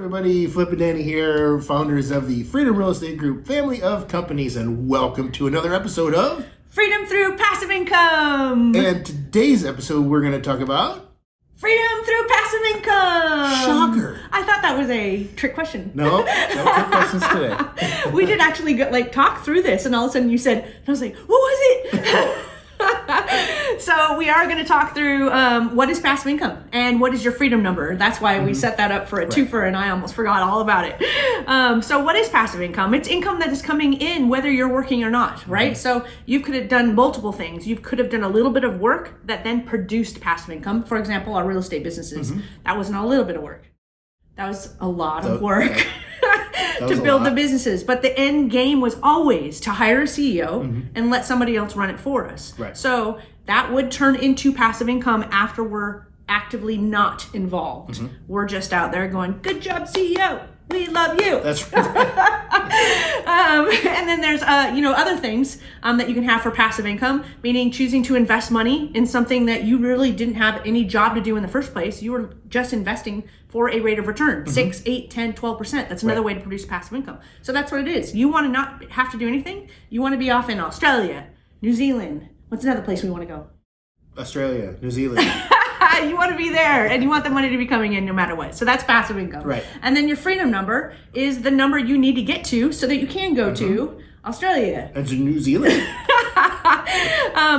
everybody, Flip and Danny here, founders of the Freedom Real Estate Group family of companies, and welcome to another episode of Freedom Through Passive Income. And today's episode we're going to talk about Freedom Through Passive Income. Shocker. I thought that was a trick question. No trick questions today. We did actually talk through this, and all of a sudden you said, and I was like, what was it? So we are going to talk through what is passive income and what is your freedom number. That's why we set that up for a twofer, and I almost forgot all about it. So what is passive income? It's income that is coming in whether you're working or not, right? So you could have done multiple things. You could have done a little bit of work that then produced passive income. For example, our real estate businesses. That wasn't a little bit of work. That was a lot of work. To build the businesses. But the end game was always to hire a CEO and let somebody else run it for us. Right. So that would turn into passive income after we're actively not involved. We're just out there going, good job, CEO. We love you. That's right. And then there's other things that you can have for passive income, meaning choosing to invest money in something that you really didn't have any job to do in the first place. You were just investing for a rate of return, 6, 8, 10, 12%. That's another way to produce passive income. So that's what it is. You want to not have to do anything. You want to be off in Australia, New Zealand. What's another place we want to go? Australia, New Zealand. You want to be there, and you want the money to be coming in no matter what. So that's passive income. Right. And then your freedom number is the number you need to get to so that you can go to Australia. And to New Zealand.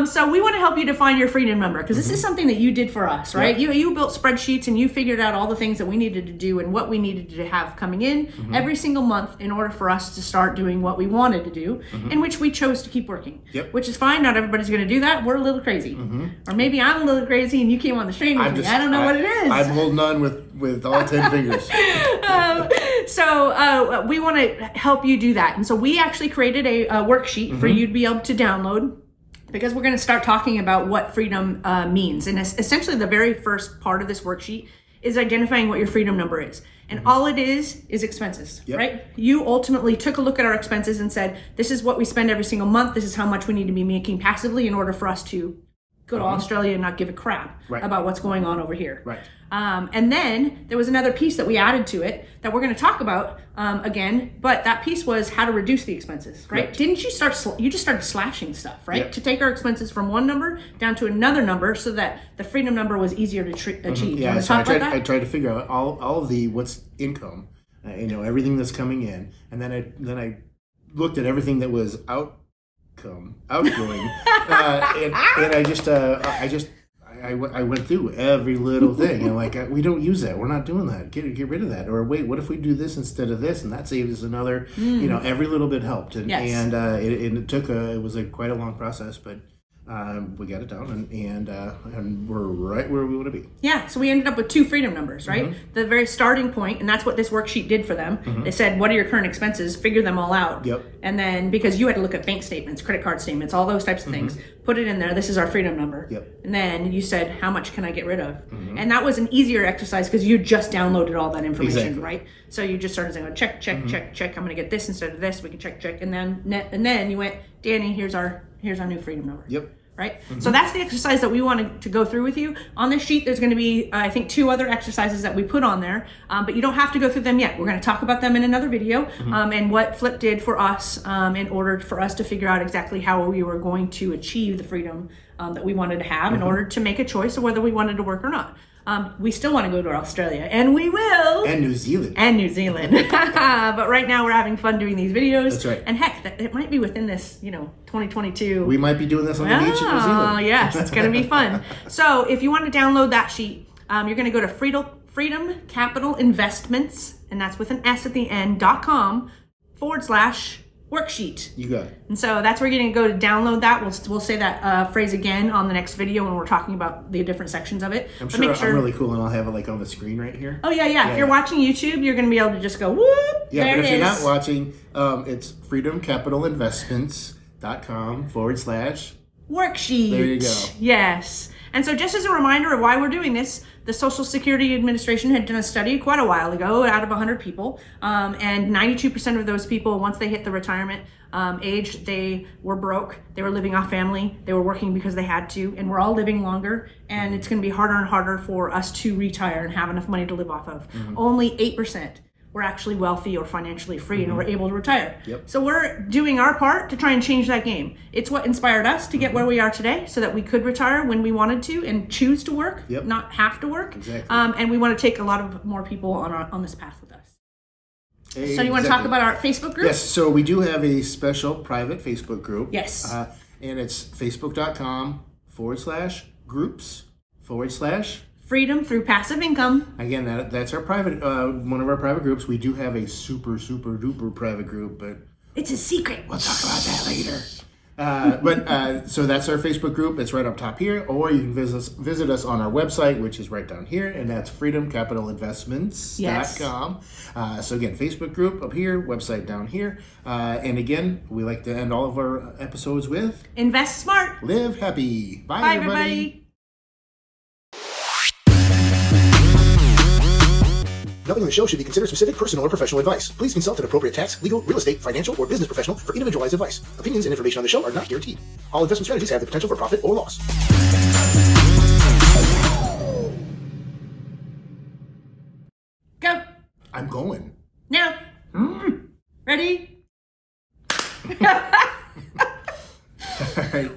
So we want to help you define your freedom number, because this is something that you did for us, right? Yep. You built spreadsheets and you figured out all the things that we needed to do and what we needed to have coming in every single month in order for us to start doing what we wanted to do, in which we chose to keep working. Yep. Which is fine. Not everybody's going to do that. We're a little crazy. Or maybe I'm a little crazy and you came on the train with me. I don't know what it is. I'm holding on with all 10 fingers. So we want to help you do that. And so we actually created a worksheet for you to be able to download, because we're going to start talking about what freedom means. And essentially the very first part of this worksheet is identifying what your freedom number is. And all it is expenses, right? You ultimately took a look at our expenses and said, this is what we spend every single month. This is how much we need to be making passively in order for us to go to Australia and not give a crap about what's going on over here. Right. And then there was another piece that we added to it that we're going to talk about again, but that piece was how to reduce the expenses, right? Correct. Didn't you you just started slashing stuff, right? Yep. To take our expenses from one number down to another number so that the freedom number was easier to achieve. Yeah, so I tried to figure out all of the what's income, everything that's coming in, and then I looked at everything that was outgoing, and I went through every little thing, and we don't use that. We're not doing that. Get rid of that. Or wait, what if we do this instead of this, and that saves us another. Every little bit helped, and it took it was quite a long process, but we got it down, and we're right where we want to be. Yeah, so we ended up with 2 freedom numbers, right? The very starting point, and that's what this worksheet did for them. They said, what are your current expenses? Figure them all out. Yep. And then, because you had to look at bank statements, credit card statements, all those types of things, put it in there. This is our freedom number. Yep. And then you said, how much can I get rid of? And that was an easier exercise because you just downloaded all that information, right? So you just started saying, check. I'm going to get this instead of this. We can check. And then you went, Danny, here's our new freedom number. Yep. Right? So that's the exercise that we wanted to go through with you. On this sheet, there's going to be, I think, 2 other exercises that we put on there, but you don't have to go through them yet. We're going to talk about them in another video, and what Flip did for us in order for us to figure out exactly how we were going to achieve the freedom that we wanted to have in order to make a choice of whether we wanted to work or not. We still want to go to Australia, and we will. And New Zealand. But right now we're having fun doing these videos. That's right. And heck, it might be within this, 2022. We might be doing this on the beach in New Zealand. Oh, yes, it's going to be fun. So if you want to download that sheet, you're going to go to Freedom Capital Investments, and that's with an S at the end, .com/worksheet. You got it. And so that's where you're going to go to download that. We'll say that phrase again on the next video when we're talking about the different sections of it. I'm really cool, and I'll have it on the screen right here. Oh, yeah. If you're watching YouTube, you're going to be able to just go, whoop, yeah, there but it if you're is. not watching, it's freedomcapitalinvestments.com/worksheet. There you go. Yes. And so just as a reminder of why we're doing this, the Social Security Administration had done a study quite a while ago out of 100 people. And 92% of those people, once they hit the retirement age, they were broke. They were living off family. They were working because they had to. And we're all living longer. And it's going to be harder and harder for us to retire and have enough money to live off of. Only 8% we're actually wealthy or financially free and we're able to retire. Yep. So we're doing our part to try and change that game. It's what inspired us to get where we are today so that we could retire when we wanted to and choose to work, Yep. not have to work. Exactly. And we want to take a lot of more people on this path with us. Exactly. So you want to talk about our Facebook group? Yes, so we do have a special private Facebook group. Yes. And it's facebook.com/groups/ Freedom through passive income. Again, that's our private, one of our private groups. We do have a super duper private group, but It's a secret. we'll talk about that later. So that's our Facebook group. It's right up top here, or you can visit us on our website, which is right down here, and that's freedomcapitalinvestments.com. So again, Facebook group up here, website down here. And again, we like to end all of our episodes with Invest smart. live happy. Bye, everybody. Nothing in the show should be considered specific personal or professional advice. Please consult an appropriate tax, legal, real estate, financial, or business professional for individualized advice. Opinions and information on the show are not guaranteed. All investment strategies have the potential for profit or loss. Go. I'm going. Now. Ready? All right.